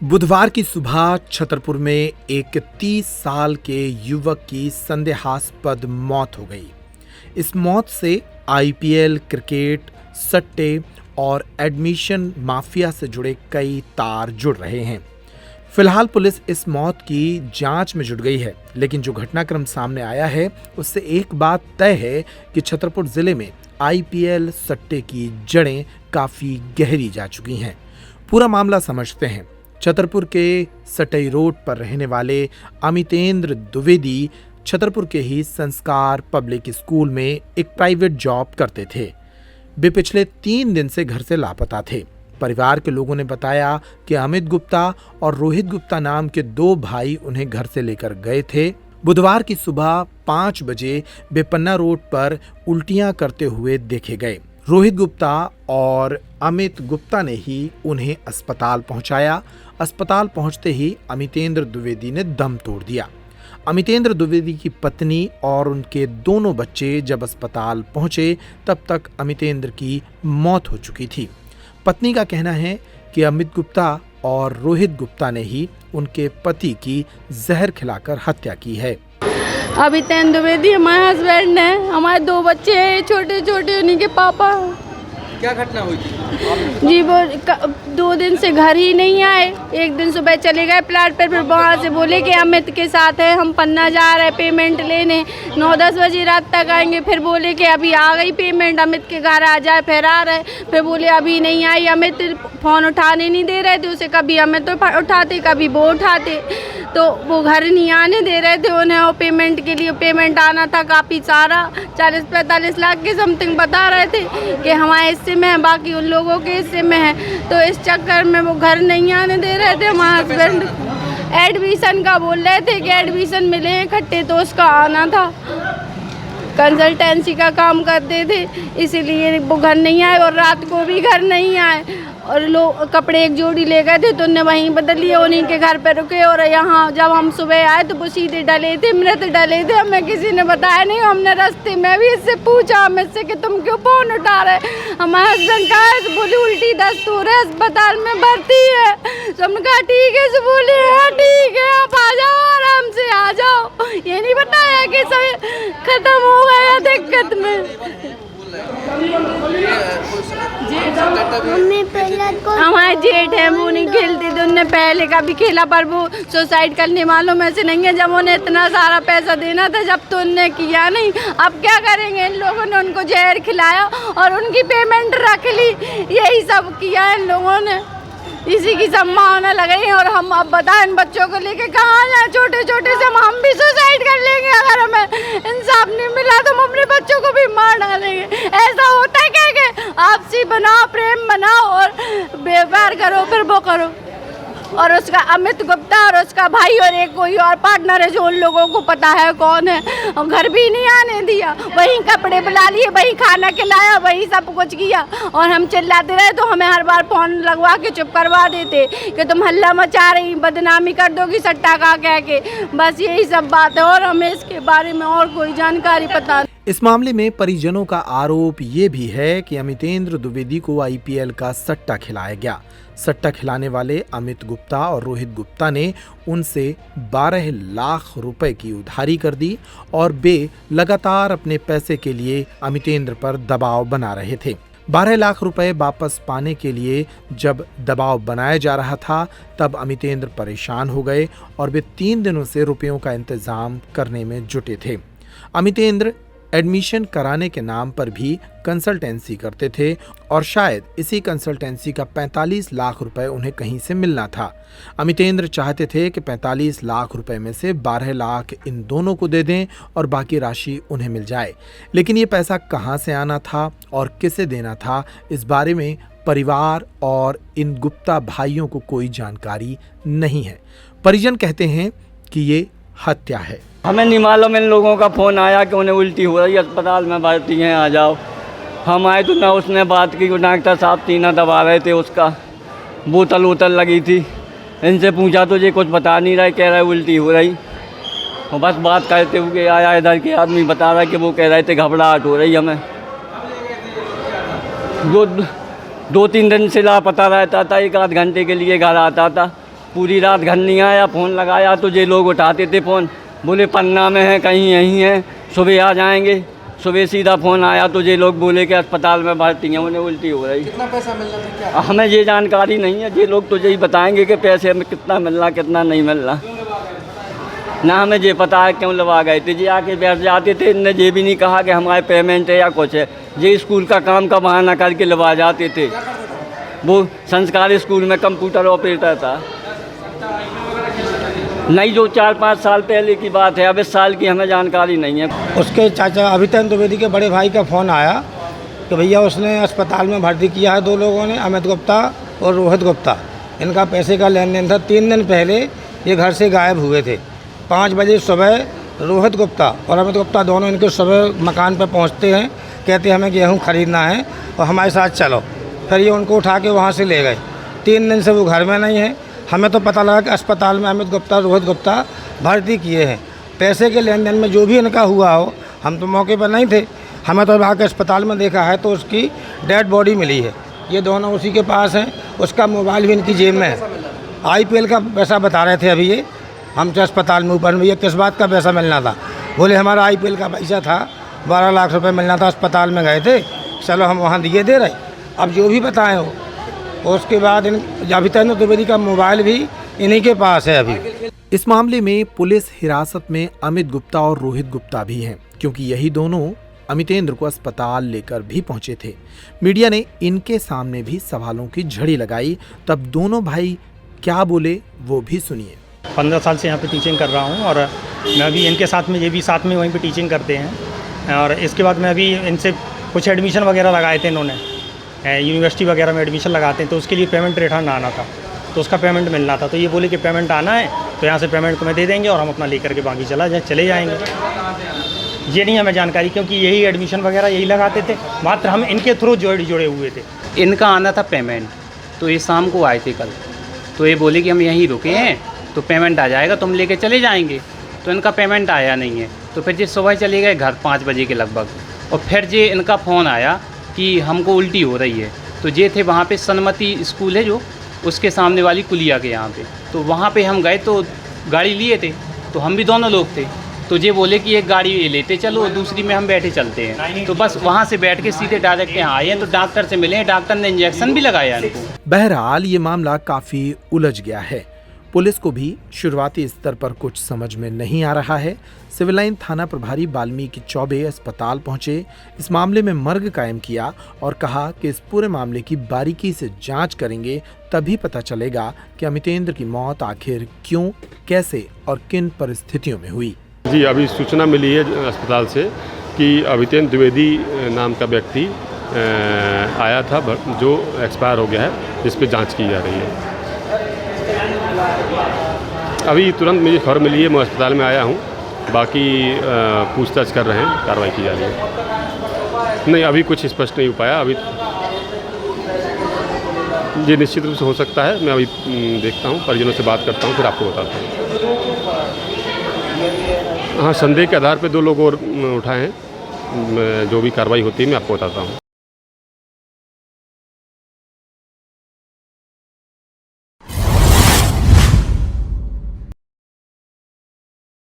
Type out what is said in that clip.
बुधवार की सुबह छतरपुर में एक 30 साल के युवक की संदेहास्पद मौत हो गई। इस मौत से आईपीएल, क्रिकेट, सट्टे और एडमिशन माफिया से जुड़े कई तार जुड़ रहे हैं। फिलहाल पुलिस इस मौत की जांच में जुट गई है, लेकिन जो घटनाक्रम सामने आया है उससे एक बात तय है कि छतरपुर जिले में आईपीएल सट्टे की जड़ें काफी गहरी जा चुकी हैं। पूरा मामला समझते हैं। छतरपुर के सटई रोड पर रहने वाले अमितेंद्र द्विवेदी छतरपुर के ही संस्कार पब्लिक स्कूल में एक प्राइवेट जॉब करते थे। वे पिछले 3 दिन से घर से लापता थे। परिवार के लोगों ने बताया कि अमित गुप्ता और रोहित गुप्ता नाम के 2 भाई उन्हें घर से लेकर गए थे। बुधवार की सुबह 5 बजे वे पन्ना रोड पर उल्टियां करते हुए देखे गए। रोहित गुप्ता और अमित गुप्ता ने ही उन्हें अस्पताल पहुंचाया। अस्पताल पहुंचते ही अमितेंद्र द्विवेदी ने दम तोड़ दिया। अमितेंद्र द्विवेदी की पत्नी और उनके दोनों बच्चे जब अस्पताल पहुंचे तब तक अमितेंद्र की मौत हो चुकी थी। पत्नी का कहना है कि अमित गुप्ता और रोहित गुप्ता ने ही उनके पति की जहर खिलाकर हत्या की है। अमितेंद्र द्विवेदी हमारे हस्बैंड है। हमारे 2 बच्चे हैं, छोटे छोटे, उन्हीं के पापा। क्या घटना हुई थी? जी वो 2 दिन से घर ही नहीं आए। एक दिन सुबह चले गए प्लाट पर, फिर वहाँ से बोले कि अमित के साथ है, हम पन्ना जा रहे हैं पेमेंट लेने, 9-10 बजे रात तक आएंगे। फिर बोले कि अभी आ गई पेमेंट, अमित के घर आ जाए। फिर आ रहे, फिर बोले अभी नहीं आई। अमित फ़ोन उठाने नहीं दे रहे थे उसे, कभी अमित तो उठाते कभी वो उठाते, तो वो घर नहीं आने दे रहे थे उन्हें। और पेमेंट के लिए पेमेंट आना था काफ़ी सारा, 40-45 लाख के समथिंग बता रहे थे कि हमारे हिस्से में है, बाकी उन लोगों के हिस्से में है। तो इस चक्कर में वो घर नहीं आने दे रहे थे। हमारे हस्बैंड एडमिशन का बोल रहे थे कि एडमिशन मिले हैं इकट्ठे, तो उसका आना था। कंसल्टेंसी का काम करते थे, इसीलिए वो घर नहीं आए और रात को भी घर नहीं आए। और लोग कपड़े एक जोड़ी ले गए थे तो उन्हें वहीं बदल लिए, उन्हीं के घर पे रुके। और यहाँ जब हम सुबह आए तो वो सीधे डले थे, मृत डले थे। हमें किसी ने बताया नहीं। हमने रास्ते में भी इससे पूछा हमें से कि तुम क्यों फ़ोन उठा रहे। हमारे हस्बैंड कहा है, बोली उल्टी दस्तूर है, अस्पताल में भर्ती है। तो हमने कहा ठीक है। तो बोले हाँ ठीक है, आप आ जाओ, आराम से आ जाओ। ये नहीं बताया कि सब खत्म हो गया दिक्कत में। हमारे जेठ है, वो नहीं खेलते थे, उनने पहले कभी खेला, पर वो सुसाइड करने वालों में से नहीं है। जब उन्हें इतना सारा पैसा देना था जब, तो उनने किया नहीं। अब क्या करेंगे, इन लोगों ने उनको जहर खिलाया और उनकी पेमेंट रख ली। यही सब किया इन लोगों ने, इसी की संभावना लग रही है। और हम अब बताएं इन बच्चों को लेके कहाँ जाए, छोटे छोटे से हम भी सुसाइड कर लेंगे। अगर हमें इंसाफ नहीं मिला तो हम अपने बच्चों को भी मार डालेंगे। ऐसा होता है क्या कि आपसी बनाओ, प्रेम बनाओ और व्यवहार करो, फिर वो करो। और उसका अमित गुप्ता और उसका भाई और एक कोई और पार्टनर है जो उन लोगों को पता है कौन है, और घर भी नहीं आने दिया। वहीं कपड़े बुला लिए, वहीं खाना खिलाया, वहीं सब कुछ किया। और हम चिल्लाते रहे तो हमें हर बार फ़ोन लगवा के चुप करवा देते कि तुम हल्ला मचा रही, बदनामी कर दोगी सट्टा का कह के। बस यही सब बात है, और हमें इसके बारे में और कोई जानकारी पता नहीं। इस मामले में परिजनों का आरोप ये भी है कि अमितेंद्र द्विवेदी को आईपीएल का सट्टा खिलाया गया। सट्टा खिलाने वाले अमित गुप्ता और रोहित गुप्ता ने उनसे 12 लाख रुपए की उधारी कर दी और वे लगातार अपने पैसे के लिए अमितेंद्र पर दबाव बना रहे थे। 12 लाख रुपए वापस पाने के लिए जब दबाव बनाया जा रहा था तब अमितेंद्र परेशान हो गए और वे 3 दिनों से रुपयों का इंतजाम करने में जुटे थे। अमितेंद्र एडमिशन कराने के नाम पर भी कंसल्टेंसी करते थे और शायद इसी कंसल्टेंसी का 45 लाख रुपए उन्हें कहीं से मिलना था। अमितेंद्र चाहते थे कि 45 लाख रुपए में से 12 लाख इन दोनों को दे दें और बाकी राशि उन्हें मिल जाए, लेकिन ये पैसा कहां से आना था और किसे देना था, इस बारे में परिवार और इन गुप्ता भाइयों को कोई जानकारी नहीं है। परिजन कहते हैं कि ये हत्या है। हमें नहीं मालूम, इन लोगों का फ़ोन आया कि उन्हें उल्टी हो रही है, अस्पताल में भर्ती हैं, आ जाओ। हम आए तो ना उसने बात की, डॉक्टर साहब सीना दबा रहे थे, उसका बोतल वोतल लगी थी। इनसे पूछा तो ये कुछ बता नहीं रहे, कह रहे उल्टी हो रही। और बस बात करते हुए आया, इधर के आदमी बता रहा है कि वो कह रहे थे घबराहट हो रही हमें। 2-3 दिन से लापता रहता था, 1 आध घंटे के लिए घर आता था। पूरी रात घर नहीं आया, फ़ोन लगाया तो ये लोग उठाते थे फ़ोन, बोले पन्ना में है, कहीं यहीं है, सुबह आ जाएंगे। सुबह सीधा फ़ोन आया तो ये लोग बोले कि अस्पताल में भर्ती हैं, उन्हें उल्टी हो रही। कितना पैसा मिलना था क्या? हमें ये जानकारी नहीं है, ये लोग तो यही बताएंगे कि पैसे में कितना मिल रहा कितना नहीं मिल रहा। ना हमें ये पता है क्यों लगा गए थे। ये आके बैठ जाते थे, इनने ये भी नहीं कहा कि हमारे पेमेंट है या कुछ है। ये स्कूल का काम का बहाना करके लगा जाते थे। वो संस्कार स्कूल में कंप्यूटर ऑपरेटर था। नहीं, जो 4-5 साल पहले की बात है, अब इस साल की हमें जानकारी नहीं है। उसके चाचा अभितेंद्र द्विवेदी के बड़े भाई का फ़ोन आया कि भैया उसने अस्पताल में भर्ती किया है 2 लोगों ने, अमित गुप्ता और रोहित गुप्ता। इनका पैसे का लेन देन था। 3 दिन पहले ये घर से गायब हुए थे। 5 बजे सुबह रोहित गुप्ता और अमित गुप्ता दोनों इनके सुबह मकान पर पहुंचते हैं, कहते हमें गेहूं खरीदना है और हमारे साथ चलो। फिर ये उनको उठा के वहाँ से ले गए। 3 दिन से वो घर में नहीं है। हमें तो पता लगा कि अस्पताल में अमित गुप्ता रोहित गुप्ता भर्ती किए हैं। पैसे के लेन देन में जो भी इनका हुआ हो, हम तो मौके पर नहीं थे, हमें तो वहाँ के अस्पताल में देखा है तो उसकी डेड बॉडी मिली है। ये दोनों उसी के पास हैं। उसका मोबाइल भी इनकी जेब में है। IPL का पैसा बता रहे थे अभी ये हमसे अस्पताल में ऊपर में। ये किस बात का पैसा मिलना था? बोले हमारा IPL का पैसा था, 12 लाख रुपए मिलना था, अस्पताल में गए थे, चलो हम वहाँ दिए दे रहे। अब जो भी बताएं हो। और उसके बाद अभितेंद्र द्विवेदी का मोबाइल भी इन्हीं के पास है अभी। इस मामले में पुलिस हिरासत में अमित गुप्ता और रोहित गुप्ता भी हैं, क्योंकि यही दोनों अमितेंद्र को अस्पताल लेकर भी पहुंचे थे। मीडिया ने इनके सामने भी सवालों की झड़ी लगाई। तब दोनों भाई क्या बोले वो भी सुनिए। 15 साल से यहाँ पे टीचिंग कर रहा हूँ और मैं भी इनके साथ में, ये भी साथ में वहीं पे टीचिंग करते हैं। और इसके बाद मैं अभी इनसे कुछ एडमिशन वगैरह लगाए थे इन्होंने, यूनिवर्सिटी वगैरह में एडमिशन लगाते हैं, तो उसके लिए पेमेंट रिटर्न आना था, तो उसका पेमेंट मिलना था। तो ये बोले कि पेमेंट आना है तो यहाँ से पेमेंट तुम्हें दे देंगे और हम अपना लेकर के बाकी चले जाएंगे। ये नहीं हमें जानकारी, क्योंकि यही एडमिशन वगैरह यही लगाते थे, मात्र हम इनके थ्रू जुड़े हुए थे। इनका आना था पेमेंट, तो ये शाम को आए थे कल, तो ये बोले कि हम यहीं रुके हैं तो पेमेंट आ जाएगा, तुम लेके चले जाएंगे। तो इनका पेमेंट आया नहीं है। तो फिर ये सुबह चले गए घर 5 बजे के लगभग, और फिर ये इनका फ़ोन आया कि हमको उल्टी हो रही है। तो ये थे वहाँ पे सन्मति स्कूल है जो, उसके सामने वाली कुलिया के यहाँ पे, तो वहाँ पे हम गए तो गाड़ी लिए थे, तो हम भी दोनों लोग थे। तो ये बोले कि एक गाड़ी लेते चलो और दूसरी में हम बैठे चलते हैं। तो बस वहाँ से बैठ के सीधे डायरेक्ट यहाँ आए हैं। तो डॉक्टर से मिले, डॉक्टर ने इंजेक्शन भी लगाया इनको। बहरहाल ये मामला काफी उलझ गया है। पुलिस को भी शुरुआती स्तर पर कुछ समझ में नहीं आ रहा है। सिविल लाइन थाना प्रभारी वाल्मीकि चौबे अस्पताल पहुंचे, इस मामले में मर्ग कायम किया और कहा कि इस पूरे मामले की बारीकी से जांच करेंगे, तभी पता चलेगा कि अमितेंद्र की मौत आखिर क्यों, कैसे और किन परिस्थितियों में हुई। जी, अभी सूचना मिली है अस्पताल से कि अभितेंद्र द्विवेदी नाम का व्यक्ति आया था जो एक्सपायर हो गया है, जिस पे जांच की जा रही है। अभी तुरंत मुझे खबर मिली है, मैं अस्पताल में आया हूँ, बाकी पूछताछ कर रहे हैं, कार्रवाई की जा रही है। नहीं, अभी कुछ स्पष्ट नहीं हो पाया। अभी ये निश्चित रूप से हो सकता है, मैं अभी देखता हूँ, परिजनों से बात करता हूँ, फिर आपको बताता हूँ। हाँ, संदेह के आधार पे 2 लोग और उठाए हैं। जो भी कार्रवाई होती है मैं आपको बताता हूँ।